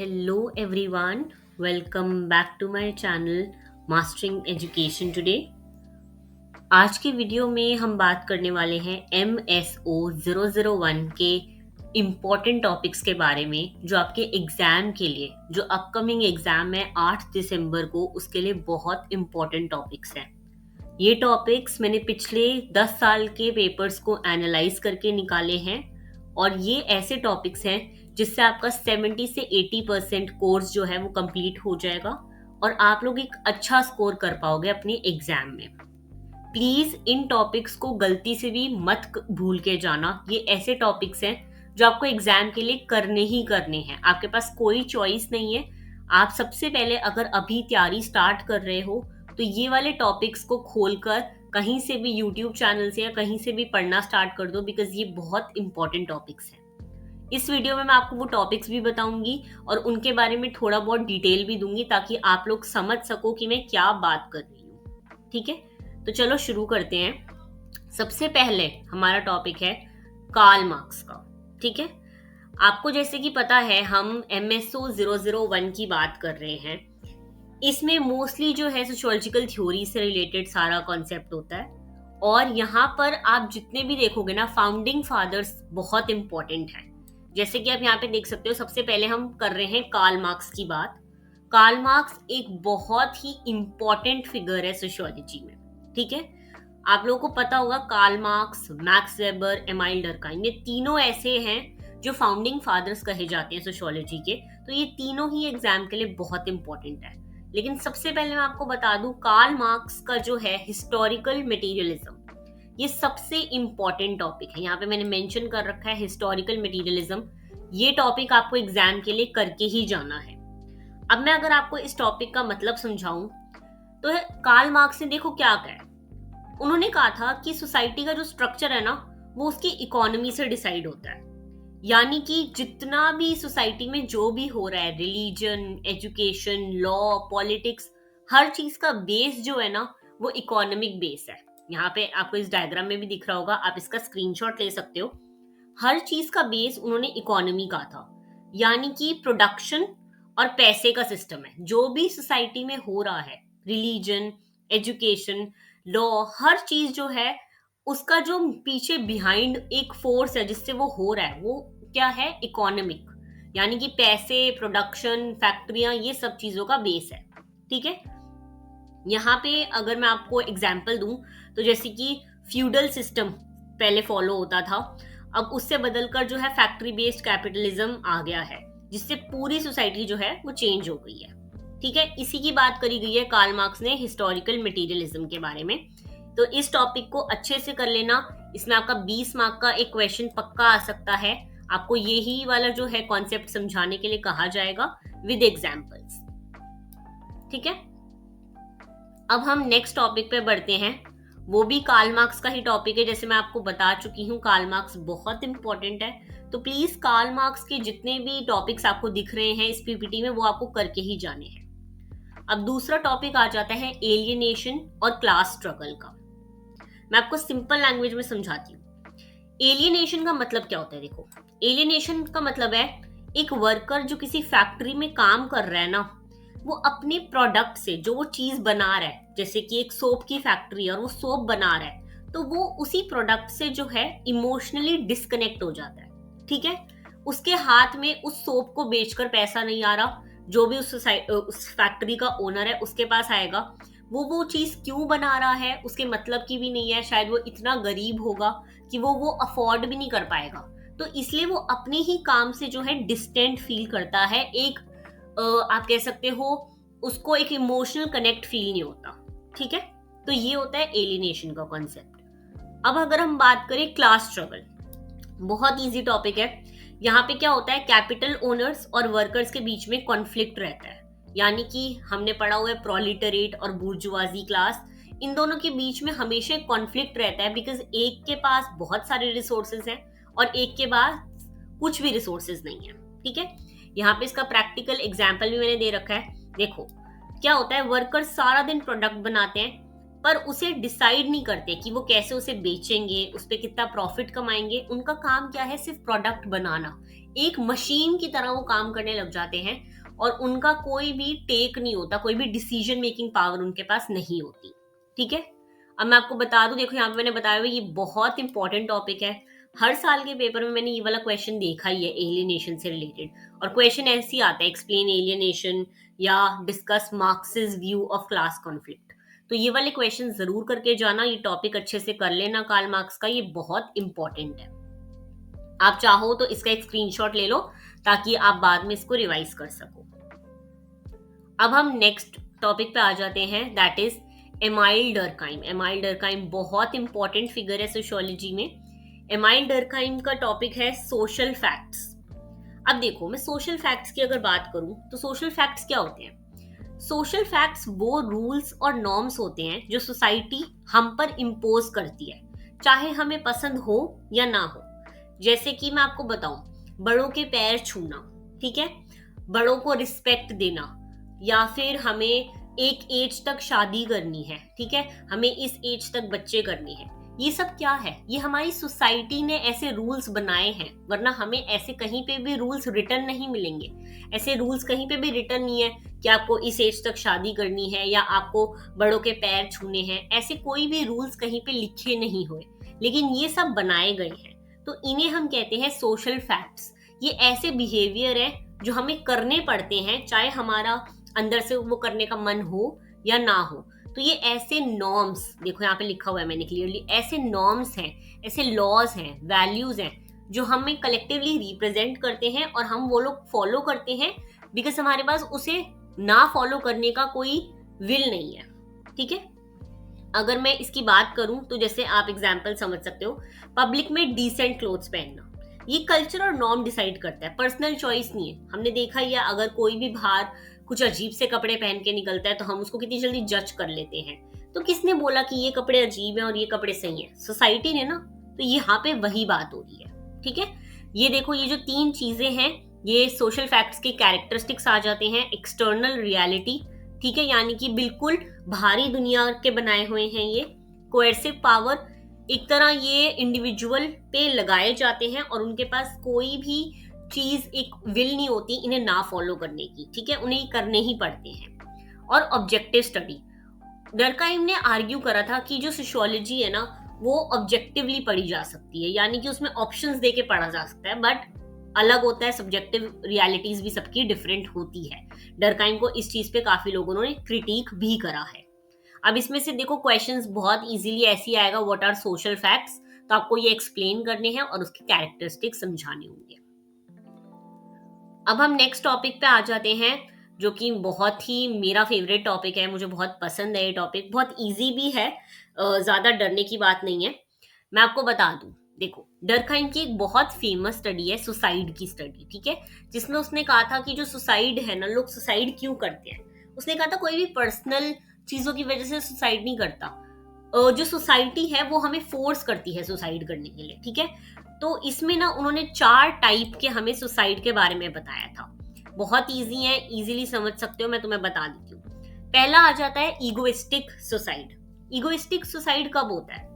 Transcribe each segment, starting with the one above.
Hello everyone, welcome back to my channel Mastering Education Today। आज की video में हम बात करने वाले हैं MSO 001 के इम्पॉर्टेंट टॉपिक्स के बारे में जो आपके एग्ज़ाम के लिए जो अपकमिंग एग्ज़ाम है 8 दिसंबर को उसके लिए बहुत इम्पॉर्टेंट टॉपिक्स हैं। ये टॉपिक्स मैंने पिछले 10 साल के पेपर्स को एनालाइज करके निकाले हैं और ये ऐसे टॉपिक्स हैं जिससे आपका 70 से 80% कोर्स जो है वो कंप्लीट हो जाएगा और आप लोग एक अच्छा स्कोर कर पाओगे अपने एग्जाम में। प्लीज इन टॉपिक्स को गलती से भी मत भूल के जाना। ये ऐसे टॉपिक्स हैं जो आपको एग्जाम के लिए करने ही करने हैं, आपके पास कोई चॉइस नहीं है। आप सबसे पहले अगर अभी तैयारी स्टार्ट कर रहे हो तो ये वाले टॉपिक्स को खोलकर कहीं से भी यूट्यूब चैनल से या कहीं से भी पढ़ना स्टार्ट कर दो, बिकॉज ये बहुत इंपॉर्टेंट टॉपिक्स हैं। इस वीडियो में मैं आपको वो टॉपिक्स भी बताऊंगी और उनके बारे में थोड़ा बहुत डिटेल भी दूंगी ताकि आप लोग समझ सको कि मैं क्या बात कर रही हूँ। ठीक है, तो चलो शुरू करते हैं। सबसे पहले हमारा टॉपिक है कार्ल मार्क्स का। ठीक है, आपको जैसे कि पता है हम MSO 001 की बात कर रहे हैं। इसमें मोस्टली जो है सोशियोलॉजिकल थ्योरी से रिलेटेड सारा कॉन्सेप्ट होता है और यहाँ पर आप जितने भी देखोगे ना, फाउंडिंग फादर्स बहुत इंपॉर्टेंट है। जैसे कि आप यहाँ पे देख सकते हो, सबसे पहले हम कर रहे हैं कार्ल मार्क्स की बात। कार्ल मार्क्स एक बहुत ही इंपॉर्टेंट फिगर है सोशियोलॉजी में। ठीक है, आप लोगों को पता होगा Karl Marx, Max Weber, Emile Durkheim, ये तीनों ऐसे हैं जो फाउंडिंग फादर्स कहे जाते हैं सोशियोलॉजी के। तो ये तीनों ही एग्जाम के लिए बहुत इंपॉर्टेंट है। लेकिन सबसे पहले मैं आपको बता दूं, कार्ल मार्क्स का जो है हिस्टोरिकल मटेरियलिज्म, ये सबसे इंपॉर्टेंट टॉपिक है। यहाँ पे मैंने मेंशन कर रखा है हिस्टोरिकल मटेरियलिज्म। ये टॉपिक आपको एग्जाम के लिए करके ही जाना है। अब मैं अगर आपको इस टॉपिक का मतलब समझाऊं तो कार्ल मार्क्स ने देखो क्या कहा। उन्होंने कहा था कि सोसाइटी का जो स्ट्रक्चर है ना, वो उसकी इकोनॉमी से डिसाइड होता है। यानी कि जितना भी सोसाइटी में जो भी हो रहा है, रिलीजन, एजुकेशन, लॉ, पॉलिटिक्स, हर चीज का बेस जो है ना वो इकोनॉमिक बेस है। यहाँ पे आपको इस डायग्राम में भी दिख रहा होगा, आप इसका स्क्रीनशॉट ले सकते हो। हर चीज का बेस उन्होंने इकोनॉमी कहा था, यानी कि प्रोडक्शन और पैसे का सिस्टम है। जो भी सोसाइटी में हो रहा है, रिलीजन, एजुकेशन, लॉ, हर चीज जो है उसका जो पीछे बिहाइंड एक फोर्स है जिससे वो हो रहा है, वो क्या है? इकोनॉमिक, यानी कि पैसे, प्रोडक्शन, फैक्ट्रियां, ये सब चीजों का बेस है। ठीक है, यहाँ पे अगर मैं आपको एग्जाम्पल दूं तो जैसे कि फ्यूडल सिस्टम पहले फॉलो होता था, अब उससे बदलकर जो है फैक्ट्री बेस्ड कैपिटलिज्म आ गया है, जिससे पूरी सोसाइटी जो है वो चेंज हो गई है। ठीक है, इसी की बात करी गई है कार्ल मार्क्स ने हिस्टोरिकल मटेरियलिज्म के बारे में। तो इस टॉपिक को अच्छे से कर लेना, इसमें आपका 20 मार्क का एक क्वेश्चन पक्का आ सकता है। आपको यही वाला जो है कॉन्सेप्ट समझाने के लिए कहा जाएगा विद एग्जाम्पल्स। ठीक है, अब हम नेक्स्ट टॉपिक पे बढ़ते हैं। वो भी कार्ल मार्क्स का ही टॉपिक है। जैसे मैं आपको बता चुकी हूँ, कार्ल मार्क्स बहुत इंपॉर्टेंट है। तो प्लीज कार्ल मार्क्स के जितने भी टॉपिक्स आपको दिख रहे हैं इस पीपीटी में, वो आपको करके ही जाने हैं। अब दूसरा टॉपिक आ जाता है एलियनेशन और क्लास स्ट्रगल का। मैं आपको सिंपल लैंग्वेज में समझाती हूँ। एलियनेशन का मतलब क्या होता है? देखो, एलियनेशन का मतलब है एक वर्कर जो किसी फैक्ट्री में काम कर रहा है ना, वो अपने प्रोडक्ट से जो वो चीज बना रहा है, जैसे कि एक सोप की फैक्ट्री है और वो सोप बना रहा है, तो वो उसी प्रोडक्ट से जो है इमोशनली डिस्कनेक्ट हो जाता है। ठीक है, उसके हाथ में उस सोप को बेचकर पैसा नहीं आ रहा। जो भी उस फैक्ट्री का ओनर है उसके पास आएगा, वो चीज क्यों बना रहा है उसके मतलब की भी नहीं है। शायद वो इतना गरीब होगा कि वो अफोर्ड भी नहीं कर पाएगा, तो इसलिए वो अपने ही काम से जो है डिस्टेंट फील करता है। एक आप कह सकते हो उसको एक इमोशनल कनेक्ट फील नहीं होता। ठीक है, तो ये होता है एलियनेशन का कॉन्सेप्ट। अब अगर हम बात करें क्लास स्ट्रगल, बहुत इजी टॉपिक है। यहाँ पे क्या होता है, कैपिटल ओनर्स और वर्कर्स के बीच में कॉन्फ्लिक्ट रहता है। यानी कि हमने पढ़ा हुआ है प्रोलिटरेट और बुर्जुआजी क्लास, इन दोनों के बीच में हमेशा कॉन्फ्लिक्ट रहता है, बिकॉज एक के पास बहुत सारे रिसोर्सेज हैं और एक के पास कुछ भी रिसोर्सेज नहीं है। ठीक है, यहाँ पे इसका प्रैक्टिकल एग्जाम्पल भी मैंने दे रखा है। देखो क्या होता है, वर्कर्स सारा दिन प्रोडक्ट बनाते हैं, पर उसे डिसाइड नहीं करते कि वो कैसे उसे बेचेंगे, उस पर कितना प्रॉफिट कमाएंगे। उनका काम क्या है, सिर्फ प्रोडक्ट बनाना। एक मशीन की तरह वो काम करने लग जाते हैं और उनका कोई भी टेक नहीं होता, कोई भी डिसीजन मेकिंग पावर उनके पास नहीं होती। ठीक है, अब मैं आपको बता दूं, देखो यहाँ पे मैंने बताया हुआ ये बहुत इंपॉर्टेंट टॉपिक है। हर साल के पेपर में मैंने ये वाला क्वेश्चन देखा ही है एलियनेशन से रिलेटेड, और क्वेश्चन ऐसे ही आता है, एक्सप्लेन एलियनेशन या discuss Marxist view of class conflict. तो ये वाले क्वेश्चन जरूर करके जाना, ये टॉपिक अच्छे से कर लेना कार्ल मार्क्स का, ये बहुत इंपॉर्टेंट है। आप चाहो तो इसका एक स्क्रीनशॉट ले लो ताकि आप बाद में इसको रिवाइज कर सको। अब हम नेक्स्ट टॉपिक पे आ जाते हैं, that is amyl Durkheim. Amyl Durkheim बहुत इंपॉर्टेंट फिगर है सोशियोलॉजी में। एमाइल डर्कहाइम का टॉपिक है सोशल फैक्ट्स। अब देखो, मैं सोशल फैक्ट्स की अगर बात करूं तो सोशल फैक्ट्स क्या होते हैं? सोशल फैक्ट्स वो रूल्स और नॉर्म्स होते हैं जो सोसाइटी हम पर इम्पोज करती है, चाहे हमें पसंद हो या ना हो। जैसे कि मैं आपको बताऊं, बड़ों के पैर छूना, ठीक है, बड़ों को रिस्पेक्ट देना, या फिर हमें एक एज तक शादी करनी है, ठीक है, हमें इस एज तक बच्चे करने हैं। ये सब क्या है? ये हमारी सोसाइटी ने ऐसे रूल्स बनाए हैं, वरना हमें ऐसे कहीं पे भी रूल्स रिटर्न नहीं मिलेंगे। ऐसे रूल्स कहीं पे भी रिटर्न नहीं है कि आपको इस एज तक शादी करनी है या आपको बड़ों के पैर छूने हैं। ऐसे कोई भी रूल्स कहीं पे लिखे नहीं हुए, लेकिन ये सब बनाए गए हैं, तो इन्हें हम कहते हैं सोशल फैक्ट्स। ये ऐसे बिहेवियर है जो हमें करने पड़ते हैं, चाहे हमारा अंदर से वो करने का मन हो या ना हो। तो ये ऐसे नॉर्म्स, देखो यहाँ पे लिखा हुआ है मैंने क्लियरली, ऐसे नॉर्म्स हैं, ऐसे लॉज हैं, वैल्यूज हैं जो हमें कलेक्टिवली रिप्रेजेंट करते हैं और हम वो लोग फॉलो करते हैं, बिकॉज हमारे पास उसे ना फॉलो करने का कोई विल नहीं है। ठीक है, अगर मैं इसकी बात करूं तो जैसे आप एग्जाम्पल समझ सकते हो, पब्लिक में डिसेंट क्लोथ्स पहनना, ये कल्चर और नॉर्म डिसाइड करता है, पर्सनल चॉइस नहीं है। हमने देखा ही है, अगर कोई भी बाहर कुछ अजीब से कपड़े पहन के निकलता है तो हम उसको कितनी जल्दी जज कर लेते हैं। तो किसने बोला कि ये कपड़े अजीब हैं और ये कपड़े सही हैं? सोसाइटी ने ना। तो यहाँ पे वही बात हो रही है। ठीक है, ये देखो, ये जो 3 चीजें हैं, ये सोशल फैक्ट्स के कैरेक्टरिस्टिक्स आ जाते हैं। एक्सटर्नल रियलिटी, ठीक है, यानी कि बिल्कुल बाहरी दुनिया के बनाए हुए हैं ये। कोएर्सिव पावर, एक तरह ये इंडिविजुअल पे लगाए जाते हैं और उनके पास कोई भी चीज, एक विल नहीं होती इन्हें ना फॉलो करने की। ठीक है, उन्हें करने ही पड़ते हैं। और ऑब्जेक्टिव स्टडी, डर्कहाइम ने आर्ग्यू करा था कि जो सोशियोलॉजी है ना, वो ऑब्जेक्टिवली पढ़ी जा सकती है, यानी कि उसमें ऑप्शंस दे के पढ़ा जा सकता है, बट अलग होता है। सब्जेक्टिव रियलिटीज भी सबकी डिफरेंट होती है। डर्कहाइम को इस चीज पे काफी लोगों ने क्रिटिक भी करा है। अब इसमें से देखो, क्वेश्चंस बहुत इजीली ऐसे आएगा, व्हाट आर सोशल फैक्ट्स, तो आपको ये एक्सप्लेन करने हैं और उसके कैरेक्टरिस्टिक्स समझाने होंगे। अब हम नेक्स्ट टॉपिक पे आ जाते हैं, जो कि बहुत ही मेरा फेवरेट टॉपिक है, मुझे बहुत पसंद है ये टॉपिक, बहुत इजी भी है, ज्यादा डरने की बात नहीं है। मैं आपको बता दूं, देखो, डर्कहाइम की एक बहुत फेमस स्टडी है, सुसाइड की स्टडी, ठीक है, जिसमें उसने कहा था कि जो सुसाइड है ना, लोग सुसाइड क्यों करते हैं। उसने कहा था कोई भी पर्सनल चीजों की वजह से सुसाइड नहीं करता, जो सोसाइटी है वो हमें फोर्स करती है सुसाइड करने के लिए। ठीक है, तो इसमें ना उन्होंने 4 टाइप के हमें सुसाइड के बारे में बताया था। बहुत इजी है, इजीली समझ सकते हो, मैं तुम्हें बता देती हूँ। पहला आ जाता है ईगोइस्टिक सुसाइड। ईगोइस्टिक सुसाइड कब होता है?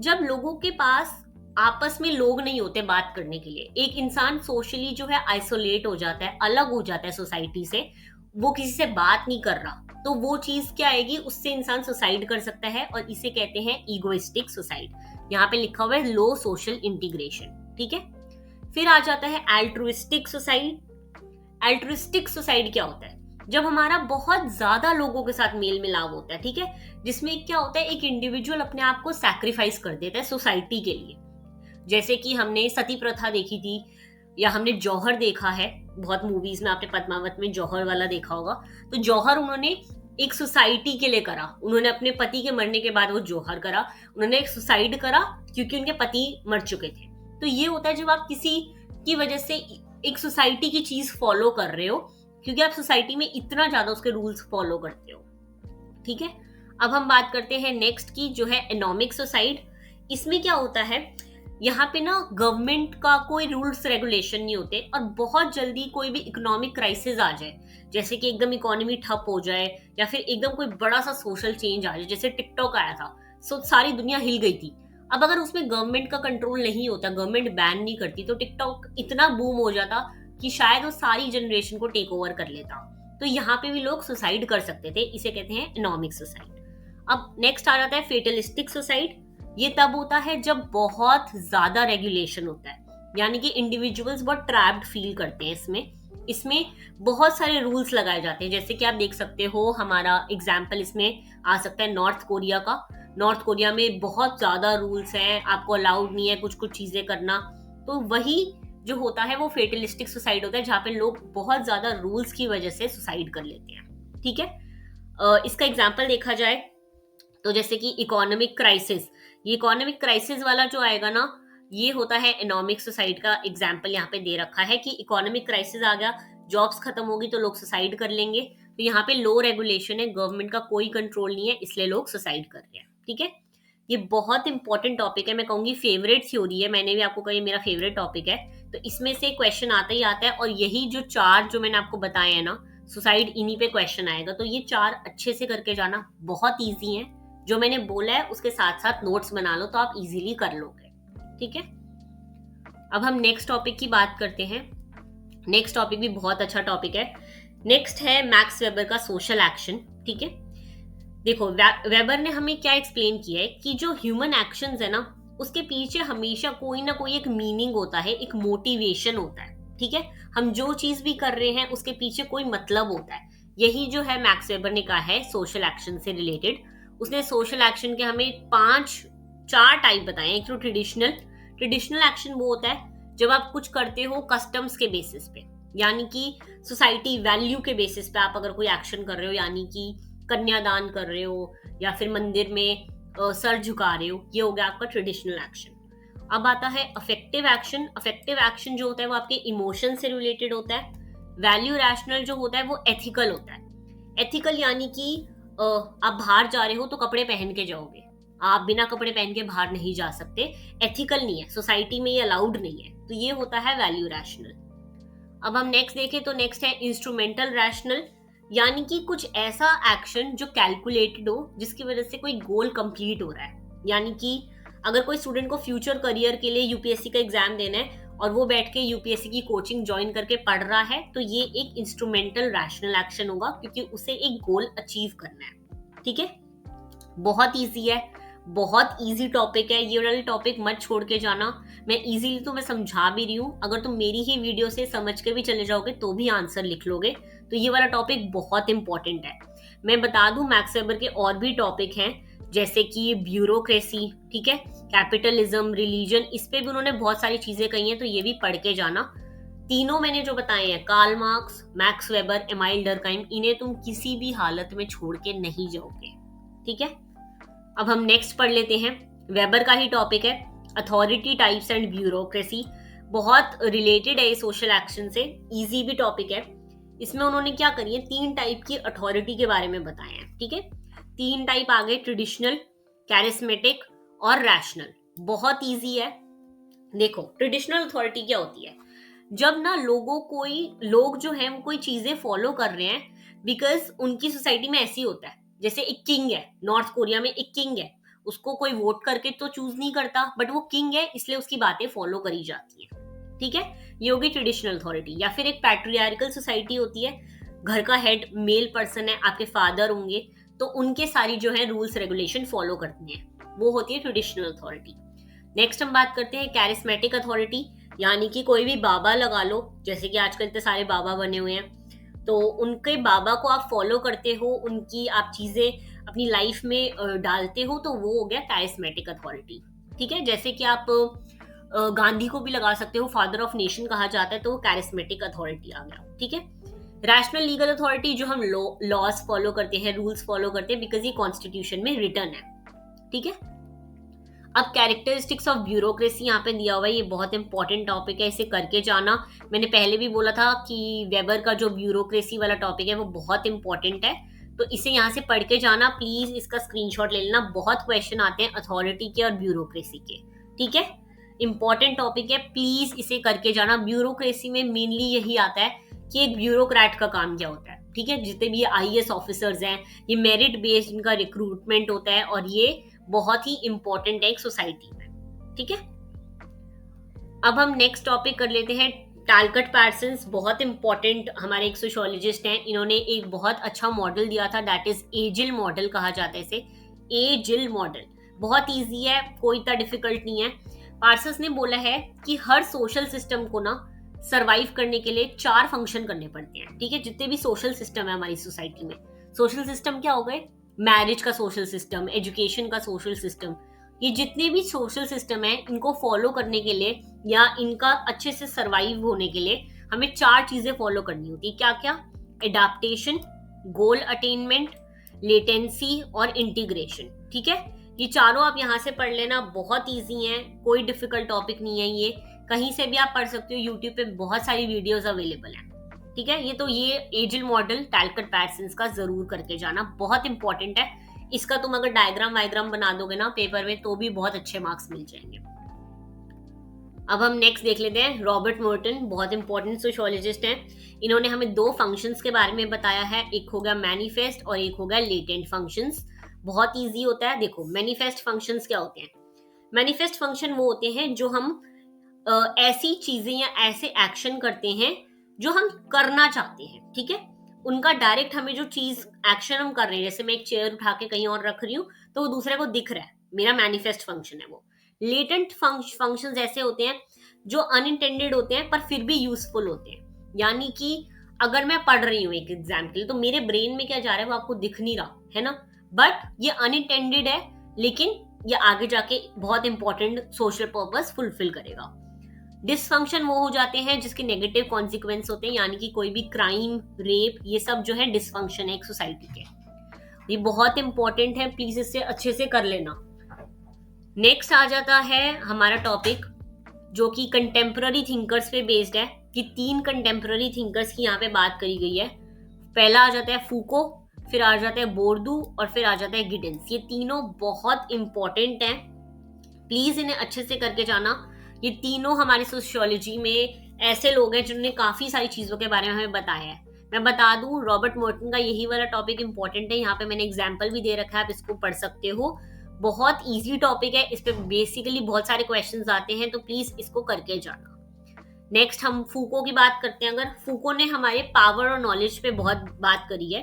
जब लोगों के पास आपस में लोग नहीं होते बात करने के लिए। एक इंसान सोशली जो है आइसोलेट हो जाता है, अलग हो जाता है सोसाइटी से, वो किसी से बात नहीं कर रहा, तो वो चीज क्या आएगी, उससे इंसान सुसाइड कर सकता है, और इसे कहते हैं ईगोइस्टिक सुसाइड। यहाँ पे लिखा हुआ है लो सोशल इंटीग्रेशन। ठीक है, फिर आ जाता है एल्ट्रुइस्टिक सुसाइड। एल्ट्रुइस्टिक सुसाइड क्या होता है? जब हमारा बहुत ज्यादा लोगों के साथ मेल मिलाप होता है, ठीक है, जिसमें क्या होता है, एक इंडिविजुअल अपने आप को सैक्रिफाइस कर देता है सोसाइटी के लिए। जैसे कि हमने सती प्रथा देखी थी, या हमने जौहर देखा है, बहुत मूवीज में आपने पद्मावत में जौहर वाला देखा होगा। तो जौहर उन्होंने एक सोसाइटी के लिए करा, उन्होंने अपने पति के मरने के बाद वो जौहर करा, उन्होंने एक सुसाइड करा क्योंकि उनके पति मर चुके थे। तो ये होता है जब आप किसी की वजह से एक सोसाइटी की चीज फॉलो कर रहे हो, क्योंकि आप सोसाइटी में इतना ज्यादा उसके रूल्स फॉलो करते हो। ठीक है, अब हम बात करते हैं नेक्स्ट की, जो है एनॉमिक सुसाइड। इसमें क्या होता है, यहाँ पे ना गवर्नमेंट का कोई रूल्स रेगुलेशन नहीं होते, और बहुत जल्दी कोई भी इकोनॉमिक क्राइसिस आ जाए, जैसे कि एकदम इकोनॉमी ठप हो जाए, या फिर एकदम कोई बड़ा सा सोशल चेंज आ जाए, जैसे टिकटॉक आया था, सो सारी दुनिया हिल गई थी। अब अगर उसमें गवर्नमेंट का कंट्रोल नहीं होता, गवर्नमेंट बैन नहीं करती, तो टिकटॉक इतना बूम हो जाता कि शायद वो सारी जनरेशन को टेक ओवर कर लेता। तो यहाँ पे भी लोग सुसाइड कर सकते थे, इसे कहते हैं इकोनॉमिक सुसाइड। अब नेक्स्ट आ जाता है फेटलिस्टिक सुसाइड। ये तब होता है जब बहुत ज्यादा रेगुलेशन होता है, यानी कि इंडिविजुअल्स बहुत ट्रैप्ड फील करते हैं। इसमें इसमें बहुत सारे रूल्स लगाए जाते हैं, जैसे कि आप देख सकते हो, हमारा एग्जाम्पल इसमें आ सकता है नॉर्थ कोरिया का। नॉर्थ कोरिया में बहुत ज्यादा रूल्स हैं, आपको अलाउड नहीं है कुछ कुछ चीजें करना। तो वही जो होता है वो फेटलिस्टिक सुसाइड होता है, जहाँ पे लोग बहुत ज्यादा रूल्स की वजह से सुसाइड कर लेते हैं। ठीक है, इसका एग्जाम्पल देखा जाए तो जैसे कि इकोनॉमिक क्राइसिस, ये इकोनॉमिक क्राइसिस वाला जो आएगा ना, ये होता है इकोनॉमिक सुसाइड का एग्जाम्पल यहाँ पे दे रखा है कि इकोनॉमिक क्राइसिस आ गया, जॉब्स खत्म होगी तो लोग सुसाइड कर लेंगे। तो यहाँ पे लो रेगुलेशन है, गवर्नमेंट का कोई कंट्रोल नहीं है, इसलिए लोग सुसाइड कर रहे हैं। ठीक है, ये बहुत इंपॉर्टेंट टॉपिक है, मैं कहूंगी फेवरेट थ्योरी है, मैंने भी आपको कहा ये मेरा फेवरेट टॉपिक है। तो इसमें से क्वेश्चन आता ही आता है, और यही जो चार जो मैंने आपको बताए हैं ना, सुसाइड, इन्हीं पे क्वेश्चन आएगा। तो ये चार अच्छे से करके जाना, बहुत ईजी है। जो मैंने बोला है उसके साथ साथ नोट्स बना लो तो आप इजीली कर लोगे। ठीक है, अब हम नेक्स्ट टॉपिक की बात करते हैं। नेक्स्ट टॉपिक भी बहुत अच्छा टॉपिक है। नेक्स्ट है मैक्स वेबर का सोशल एक्शन। ठीक है, देखो वेबर ने हमें क्या एक्सप्लेन किया है कि जो ह्यूमन एक्शंस है ना, उसके पीछे हमेशा कोई ना कोई एक मीनिंग होता है, एक मोटिवेशन होता है। ठीक है, हम जो चीज भी कर रहे हैं उसके पीछे कोई मतलब होता है। यही जो है मैक्स वेबर ने कहा है सोशल एक्शन से रिलेटेड। उसने सोशल एक्शन के हमें चार टाइप बताए हैं। एक तो ट्रेडिशनल एक्शन वो होता है जब आप कुछ करते हो कस्टम्स के बेसिस पे, यानी कि सोसाइटी वैल्यू के बेसिस पे आप अगर कोई एक्शन कर रहे हो, यानी कि कन्यादान कर रहे हो या फिर मंदिर में सर झुका रहे हो, ये हो गया आपका ट्रेडिशनल एक्शन। अब आता है अफेक्टिव एक्शन। अफेक्टिव एक्शन जो होता है वो आपके इमोशन से रिलेटेड होता है। वैल्यू रैशनल जो होता है वो एथिकल होता है। एथिकल यानी कि आप बाहर जा रहे हो तो कपड़े पहन के जाओगे, आप बिना कपड़े पहन के बाहर नहीं जा सकते, एथिकल नहीं है, सोसाइटी में ये अलाउड नहीं है। तो ये होता है वैल्यू रैशनल। अब हम नेक्स्ट देखें तो नेक्स्ट है इंस्ट्रूमेंटल रैशनल, यानी कि कुछ ऐसा एक्शन जो कैलकुलेटेड हो, जिसकी वजह से कोई गोल कंप्लीट हो रहा है। यानी कि अगर कोई स्टूडेंट को फ्यूचर करियर के लिए यूपीएससी का एग्जाम देना है और वो बैठ के यूपीएससी की कोचिंग ज्वाइन करके पढ़ रहा है, तो ये एक इंस्ट्रूमेंटल रैशनल एक्शन होगा, क्योंकि उसे एक गोल अचीव करना है। ठीक है, बहुत ईजी है, बहुत ईजी टॉपिक है, ये वाला टॉपिक मत छोड़ के जाना। मैं इजीली तो मैं समझा भी रही हूँ, अगर तुम मेरी ही वीडियो से समझ के भी चले जाओगे तो भी आंसर लिख लोगे। तो ये वाला टॉपिक बहुत इंपॉर्टेंट है। मैं बता दूं मैक्स वेबर के और भी टॉपिक हैं, जैसे कि ब्यूरोक्रेसी, ठीक है, कैपिटलिज्म, रिलीजन, इस पे भी उन्होंने बहुत सारी चीजें कही हैं, तो ये भी पढ़ के जाना। तीनों मैंने जो बताए हैं, Karl Marx, Max Weber, Emile Durkheim, इन्हें तुम किसी भी हालत में छोड़ के नहीं जाओगे। ठीक है, अब हम नेक्स्ट पढ़ लेते हैं। वेबर का ही टॉपिक है अथॉरिटी टाइप्स एंड ब्यूरोक्रेसी। बहुत रिलेटेड है ये सोशल एक्शन से, इजी भी टॉपिक है। इसमें उन्होंने क्या करी है, 3 टाइप की अथॉरिटी के बारे में बताया है। ठीक है, 3 टाइप आ गए, ट्रेडिशनल, कैरिस्मेटिक और रैशनल। बहुत इजी है। देखो ट्रेडिशनल अथॉरिटी क्या होती है, जब ना लोग जो है वो कोई चीजें फॉलो कर रहे हैं बिकॉज उनकी सोसाइटी में ऐसी होता है। जैसे एक किंग है, नॉर्थ कोरिया में एक किंग है, उसको कोई वोट करके तो चूज नहीं करता, बट वो किंग है इसलिए उसकी बातें फॉलो करी जाती है। ठीक है, ये होगी ट्रेडिशनल अथॉरिटी। या फिर एक पैट्रियार्कल सोसाइटी होती है, घर का हेड मेल पर्सन है, आपके फादर होंगे, तो उनके सारी जो है रूल्स रेगुलेशन फॉलो करती हैं, वो होती है ट्रेडिशनल अथॉरिटी। नेक्स्ट हम बात करते हैं कैरिस्मेटिक अथॉरिटी, यानी कि कोई भी बाबा लगा लो, जैसे कि आजकल इतने सारे बाबा बने हुए हैं, तो उनके बाबा को आप फॉलो करते हो, उनकी आप चीजें अपनी लाइफ में डालते हो, तो वो हो गया कैरिस्मेटिक अथॉरिटी। ठीक है, जैसे कि आप गांधी को भी लगा सकते हो, फादर ऑफ नेशन कहा जाता है, तो वो कैरिस्मेटिक अथॉरिटी आ गया। ठीक है, रैशनल लीगल अथॉरिटी, जो हम लॉज फॉलो करते हैं, रूल्स फॉलो करते हैं, बिकॉज ये कॉन्स्टिट्यूशन में रिटर्न है। ठीक है, अब कैरेक्टरिस्टिक्स ऑफ ब्यूरोक्रेसी यहाँ पे दिया हुआ है, ये बहुत इंपॉर्टेंट टॉपिक है, इसे करके जाना। मैंने पहले भी बोला था कि वेबर का जो ब्यूरोक्रेसी वाला टॉपिक है वो बहुत इंपॉर्टेंट है, तो इसे यहाँ से पढ़ के जाना। प्लीज इसका स्क्रीनशॉट ले लेना, बहुत क्वेश्चन आते हैं अथॉरिटी के और ब्यूरोक्रेसी के। ठीक है, इंपॉर्टेंट टॉपिक है, प्लीज इसे करके जाना। ब्यूरोक्रेसी में मेनली यही आता है कि एक ब्यूरोक्रेट का काम क्या होता है, ठीक है। जितने भी आईएएस ऑफिसर्स हैं, ये मेरिट बेस्ड इनका रिक्रूटमेंट होता है और ये बहुत ही इंपॉर्टेंट है एक सोसाइटी में, ठीक है। अब हम नेक्स्ट टॉपिक कर लेते हैं टालकट पैर्सन्स। बहुत इंपॉर्टेंट हमारे एक सोशियोलॉजिस्ट हैं, इन्होंने एक बहुत अच्छा मॉडल दिया था, दैट इज एजिल मॉडल कहा जाता है इसे। एजिल मॉडल बहुत इजी है, कोई इतना डिफिकल्ट नहीं है। पार्सन्स ने बोला है कि हर सोशल सिस्टम को ना सरवाइव करने के लिए 4 फंक्शन करने पड़ते हैं, ठीक है। जितने भी सोशल सिस्टम है हमारी सोसाइटी में, सोशल सिस्टम क्या हो गए, मैरिज का सोशल सिस्टम, एजुकेशन का सोशल सिस्टम, ये जितने भी सोशल सिस्टम है इनको फॉलो करने के लिए या इनका अच्छे से सरवाइव होने के लिए हमें 4 चीजें फॉलो करनी होती है। क्या क्या? एडाप्टेशन, गोल अटेनमेंट, लेटेंसी और इंटीग्रेशन, ठीक है। ये चारों आप यहाँ से पढ़ लेना, बहुत इजी है, कोई डिफिकल्ट टॉपिक नहीं है ये, कहीं से भी आप पढ़ सकते हो, यूट्यूब पे बहुत सारी वीडियोस अवेलेबल हैं, ठीक है। ये एजिल मॉडल टालकट पैर्सन्स का जरूर करके जाना, बहुत इंपॉर्टेंट है। इसका तुम अगर डायग्राम वायग्राम बना दोगे ना पेपर में तो भी बहुत अच्छे मार्क्स मिल जाएंगे। अब हम नेक्स्ट देख लेते हैं रॉबर्ट मोर्टन, बहुत इंपॉर्टेंट सोशियोलॉजिस्ट हैं। इन्होंने हमें 2 फंक्शंस के बारे में बताया है, एक हो गया मैनिफेस्ट और एक हो गया लेटेंट फंक्शंस। बहुत इजी होता है। देखो मैनिफेस्ट फंक्शंस क्या होते हैं? मैनिफेस्ट फंक्शन वो होते हैं जो हम ऐसी चीजें या ऐसे एक्शन करते हैं जो हम करना चाहते हैं, ठीक है। उनका डायरेक्ट हमें जो चीज एक्शन हम कर रहे हैं, जैसे मैं एक चेयर उठा के कहीं और रख रही हूँ तो वो दूसरे को दिख रहा है, मेरा मैनिफेस्ट फंक्शन है वो। लेटेंट फंक्शंस ऐसे होते हैं जो अनइंटेंडेड होते हैं पर फिर भी यूजफुल होते हैं। यानी कि अगर मैं पढ़ रही हूँ एक एग्जाम के लिए तो मेरे ब्रेन में क्या जा रहा है वो आपको दिख नहीं रहा है ना, बट ये अनइंटेंडेड है, लेकिन ये आगे जाके बहुत इंपॉर्टेंट सोशल पर्पस फुलफिल करेगा। डिसफंक्शन वो हो जाते हैं जिसके नेगेटिव कॉन्सिक्वेंस होते हैं, यानी कि कोई भी क्राइम, रेप, ये सब जो है डिसफंक्शन है एक सोसाइटी के। ये बहुत इंपॉर्टेंट है, प्लीज इसे अच्छे से कर लेना। नेक्स्ट आ जाता है हमारा टॉपिक जो कि कंटेम्पररी थिंकर्स पे बेस्ड है, कि 3 कंटेम्पररी थिंकर्स की यहाँ पे बात करी गई है। पहला आ जाता है फूको, फिर आ जाता है बोर्डू और फिर आ जाता है गिडेंस। ये तीनों बहुत इंपॉर्टेंट हैं, प्लीज इन्हें अच्छे से करके जाना। ये तीनों हमारी सोशियोलॉजी में ऐसे लोग हैं जिन्होंने काफी सारी चीजों के बारे में हमें बताया है। मैं बता दूं रॉबर्ट मोर्टन का यही वाला टॉपिक इंपॉर्टेंट है, यहाँ पे मैंने एग्जाम्पल भी दे रखा है, आप इसको पढ़ सकते हो। बहुत इजी टॉपिक है, इस पे बेसिकली बहुत सारे क्वेश्चंस आते हैं, तो प्लीज इसको करके जाना। नेक्स्ट हम फूको की बात करते हैं। अगर फूको ने हमारे पावर और नॉलेज पे बहुत बात करी है।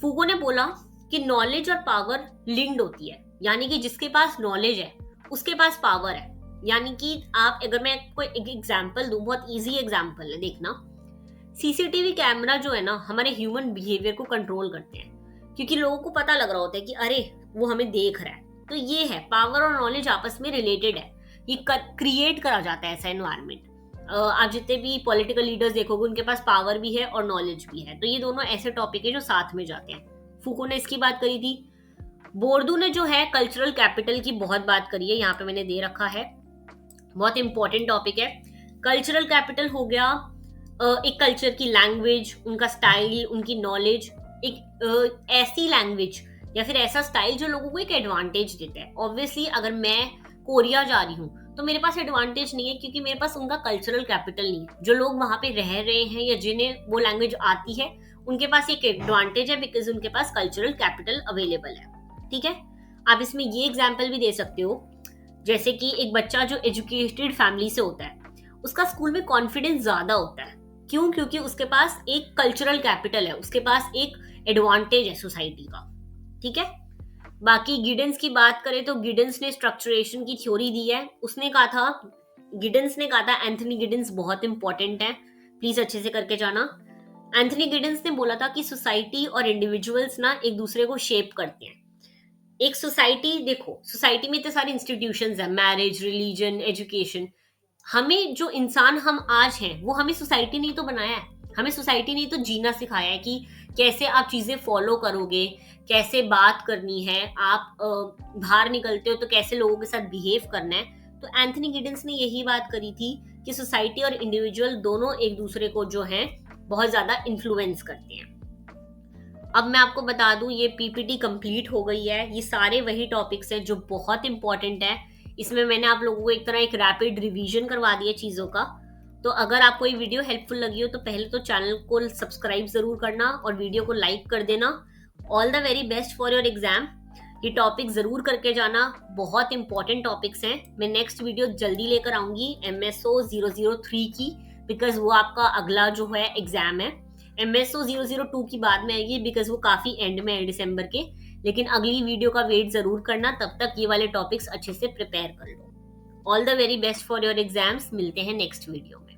फूको ने बोला कि नॉलेज और पावर लिंक्ड होती है, यानी कि जिसके पास नॉलेज है उसके पास पावर है। यानी कि आप, अगर मैं कोई एक एग्जांपल दूं, बहुत इजी एग्जांपल है, देखना। सीसीटीवी कैमरा जो है ना हमारे ह्यूमन बिहेवियर को कंट्रोल करते हैं, क्योंकि लोगों को पता लग रहा होता है कि अरे वो हमें देख रहा है। तो ये है, पावर और नॉलेज आपस में रिलेटेड है, ये क्रिएट करा जाता है ऐसा एनवायरमेंट। आप जितने भी पॉलिटिकल लीडर्स देखोगे उनके पास पावर भी है और नॉलेज भी है, तो ये दोनों ऐसे टॉपिक है जो साथ में जाते हैं। फूको ने इसकी बात करी थी। बोर्डू ने जो है कल्चरल कैपिटल की बहुत बात करी है, यहाँ पे मैंने दे रखा है, बहुत इंपॉर्टेंट टॉपिक है। कल्चरल कैपिटल हो गया एक कल्चर की लैंग्वेज, उनका स्टाइल, उनकी नॉलेज, एक ऐसी लैंग्वेज या फिर ऐसा स्टाइल जो लोगों को एक एडवांटेज देता है। ऑब्वियसली अगर मैं कोरिया जा रही हूँ तो मेरे पास एडवांटेज नहीं है, क्योंकि मेरे पास उनका कल्चरल कैपिटल नहीं है। जो लोग वहां पे रह रहे हैं या जिन्हें वो लैंग्वेज आती है उनके पास एक एडवांटेज है, बिकॉज उनके पास कल्चरल कैपिटल अवेलेबल है, ठीक है। आप इसमें ये एग्जाम्पल भी दे सकते हो, जैसे कि एक बच्चा जो एजुकेटेड फैमिली से होता है उसका स्कूल में कॉन्फिडेंस ज्यादा होता है। क्यों? क्योंकि उसके पास एक कल्चरल कैपिटल है, उसके पास एक एडवांटेज है सोसाइटी का, ठीक है। बाकी गिडेंस की बात करें तो गिडेंस ने स्ट्रक्चरेशन की थ्योरी दी है। गिडेंस ने कहा था, एंथनी गिडेंस बहुत इंपॉर्टेंट है, प्लीज अच्छे से करके जाना। एंथनी गिडेंस ने बोला था कि सोसाइटी और इंडिविजुअल्स ना एक दूसरे को शेप करते हैं। एक सोसाइटी, देखो सोसाइटी में इतने सारे इंस्टीट्यूशंस हैं, मैरिज, रिलीजन, एजुकेशन। हमें जो इंसान हम आज हैं वो हमें सोसाइटी ने तो बनाया है, हमें सोसाइटी ने तो जीना सिखाया है कि कैसे आप चीजें फॉलो करोगे, कैसे बात करनी है, आप बाहर निकलते हो तो कैसे लोगों के साथ बिहेव करना है। तो एंथनी गिडेंस ने यही बात करी थी कि सोसाइटी और इंडिविजुअल दोनों एक दूसरे को जो है बहुत ज्यादा इन्फ्लुएंस करते हैं। अब मैं आपको बता दूं ये पीपीटी कंप्लीट हो गई है। ये सारे वही टॉपिक्स हैं जो बहुत इंपॉर्टेंट है, इसमें मैंने आप लोगों को एक तरह एक रैपिड रिवीजन करवा दिया चीज़ों का। तो अगर आपको ये वीडियो हेल्पफुल लगी हो तो पहले तो चैनल को सब्सक्राइब ज़रूर करना और वीडियो को लाइक कर देना। All the very best for your exam. ये टॉपिक ज़रूर करके जाना, बहुत इंपॉर्टेंट टॉपिक्स हैं। मैं नेक्स्ट वीडियो जल्दी लेकर आऊँगी MSO 003 की, बिकॉज वो आपका अगला जो है एग्जाम है। MSO 002 की बाद में आएगी बिकॉज वो काफ़ी एंड में है दिसंबर के। लेकिन अगली वीडियो का वेट ज़रूर करना, तब तक ये वाले टॉपिक्स अच्छे से प्रिपेयर कर लो। All the very best for your exams. मिलते हैं नेक्स्ट वीडियो में।